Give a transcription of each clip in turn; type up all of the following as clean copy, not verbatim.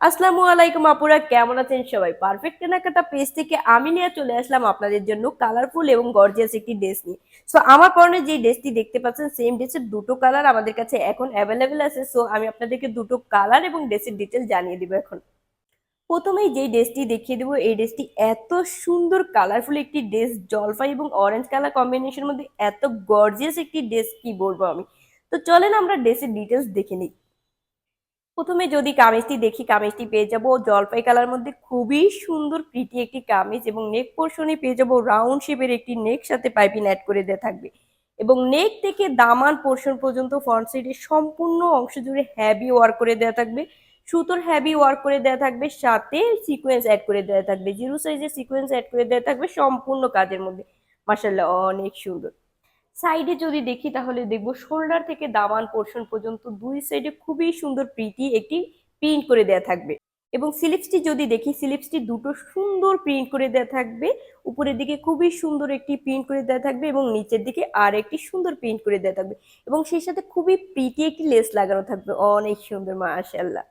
আসসালামু আলাইকুম আপুরা, কেমন আছেন সবাই? পারফেক্ট কেনাকাটা পেজ থেকে আমি নিয়ে চলে আসলাম আপনাদের জন্য কালারফুল এবং গর্জিয়াস একটি ড্রেস নিয়ে। সো আমার পরনে যে ড্রেসটি দেখতে পাচ্ছেন, সেম ড্রেসের দুটো কালার আমাদের কাছে এখন অ্যাভেলেবেল আছে। সো আমি আপনাদেরকে দুটো কালার এবং ড্রেসের ডিটেল জানিয়ে দিব এখন। প্রথমেই যে ড্রেসটি দেখিয়ে দেবো, এই ড্রেসটি এত সুন্দর কালারফুল একটি ড্রেস, জলপাই এবং অরেঞ্জ কালার কম্বিনেশনের মধ্যে এত গর্জিয়াস একটি ড্রেস, কি বলবো আমি। তো চলেন আমরা ড্রেসের ডিটেলস দেখে নিই। প্রথমে যদি কামিজটি দেখি, কামিজটি পেয়ে যাব জলপাই কালার মধ্যে, খুবই সুন্দর প্রিটি একটি কামিজ, এবং নেক পোর্শনে পেয়ে যাব রাউন্ড শেপের একটি নেক, সাথে পাইপিং অ্যাড করে দেওয়া থাকবে। এবং নেক থেকে দামান পোর্শন পর্যন্ত ফ্রন্ট সাইডে সম্পূর্ণ অংশ জুড়ে হ্যাভি ওয়ার্ক করে দেওয়া থাকবে, সুতোর হ্যাভি ওয়ার্ক করে দেওয়া থাকবে, সাথে সিকোয়েন্স অ্যাড করে দেওয়া থাকবে, জিরো সাইজের সিকোয়েন্স অ্যাড করে দেওয়া থাকবে সম্পূর্ণ কাজের মধ্যে। মাশাআল্লাহ, অনেক সুন্দর। সাইডে যদি দেখি তাহলে দেখবো শোল্ডার থেকে দামান পোর্শন পর্যন্ত দুই সাইডে খুবই সুন্দর প্রিটি একটি প্রিন্ট করে দেয়া থাকবে। এবং স্লিভসটি যদি দেখি, স্লিভসটি দুটো সুন্দর প্রিন্ট করে দেয়া থাকবে। উপরের দিকে খুবই সুন্দর একটি প্রিন্ট করে দেওয়া থাকবে এবং নিচের দিকে আর একটি সুন্দর প্রিন্ট করে দেওয়া থাকবে, এবং সেই সাথে খুবই প্রিটি একটি লেস লাগানো থাকবে, অনেক সুন্দর মাশাআল্লাহ।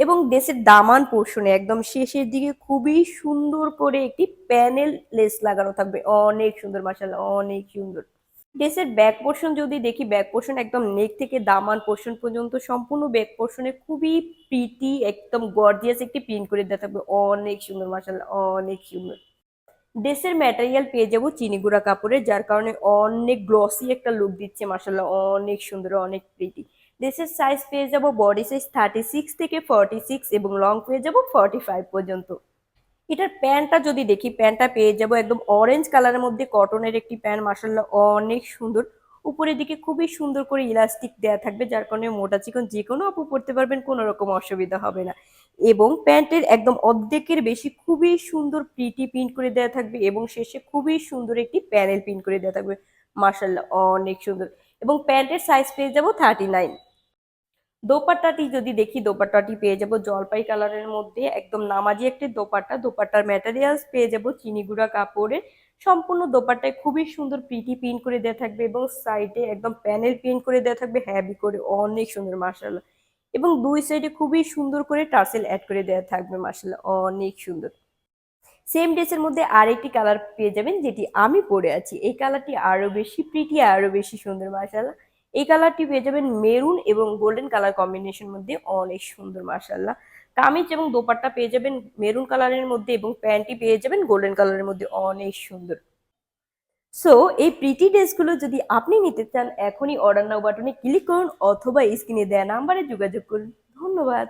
এবং ড্রেসের দামান পোর্শনে একদম শেষের দিকে খুবই সুন্দর করে একটি প্যানেল লেস লাগানো থাকবে, অনেক সুন্দর মাশাআল্লাহ, অনেক সুন্দর। ড্রেসের ব্যাক পোর্শন যদি দেখি, ব্যাক পোর্শন একদম নেক থেকে দামান পোর্শন পর্যন্ত সম্পূর্ণ ব্যাক পোর্শনে খুবই প্রিটি একদম গর্জিয়াস একটি প্রিন্ট করে দেওয়া থাকবে, অনেক সুন্দর মাশাআল্লাহ, অনেক সুন্দর। ড্রেসের ম্যাটেরিয়াল পেয়ে যাবো চিনিগুড়া কাপড়ের, যার কারণে অনেক গ্লসি একটা লুক দিচ্ছে মাশাআল্লাহ, অনেক সুন্দর, অনেক প্রিটি। ড্রেসের সাইজ পেয়ে যাবো বডি সাইজ 36 থেকে 46, এবং লং পেয়ে যাবো 45 পর্যন্ত। এটার প্যান্টটা যদি দেখি, প্যান্টটা পেয়ে যাবো একদম অরেঞ্জ কালারের মধ্যে কটনের একটি প্যান্ট, মাসাল্লাহ অনেক সুন্দর। উপরের দিকে খুবই সুন্দর করে ইলাস্টিক দেওয়া থাকবে, যার কারণে মোটা চিকন যে কোনো আপু পরতে পারবেন, কোনো রকম অসুবিধা হবে না। এবং প্যান্টের একদম অর্ধেকের বেশি খুবই সুন্দর প্রিটি প্রিন্ট করে দেওয়া থাকবে, এবং শেষে খুবই সুন্দর একটি প্যানেল প্রিন্ট করে দেওয়া থাকবে, মাসাল্লাহ অনেক সুন্দর। এবং প্যান্টের সাইজ পেয়ে যাবো 39। দোপাট্টাটি যদি দেখি, দোপাট্টাটি পেয়ে যাব জলপাই কালারের মধ্যে, একদম নামাজি একটি দোপাট্টা। দোপাট্টার ম্যাটেরিয়ালস পেয়ে যাব চিনিগুড়া কাপড়ের। সম্পূর্ণ দোপাট্টায় খুবই সুন্দর প্রিটি প্রিন্ট করে দেওয়া থাকবে, এবং সাইডে একদম প্যানেল প্রিন্ট করে দেওয়া থাকবে হ্যাভি করে, অনেক সুন্দর মাশাআল্লাহ। এবং দুই সাইডে খুবই সুন্দর করে টার্সেল অ্যাড করে দেওয়া থাকবে, মাশাআল্লাহ অনেক সুন্দর। সেম ড্রেসের মধ্যে আরেকটি কালার পেয়ে যাবেন, যেটি আমি পরে আছি। এই কালারটি আরো বেশি প্রিটি, আরো বেশি সুন্দর মাশাআল্লাহ। এই কালারটি পেয়ে যাবেন মেরুন এবং গোল্ডেন কালার কম্বিনেশন মধ্যে, অনেক সুন্দর মাশাআল্লাহ। কামিজ এবং দোপাট্টা পেয়ে যাবেন মেরুন কালারের মধ্যে, এবং প্যান্টটি পেয়ে যাবেন গোল্ডেন কালারের মধ্যে, অনেক সুন্দর। সো এই প্রিটি ড্রেসগুলো যদি আপনি নিতে চান, এখনই অর্ডার নাও বাটনে ক্লিক করুন, অথবা স্ক্রিনে দেওয়া নাম্বারে যোগাযোগ করুন। ধন্যবাদ।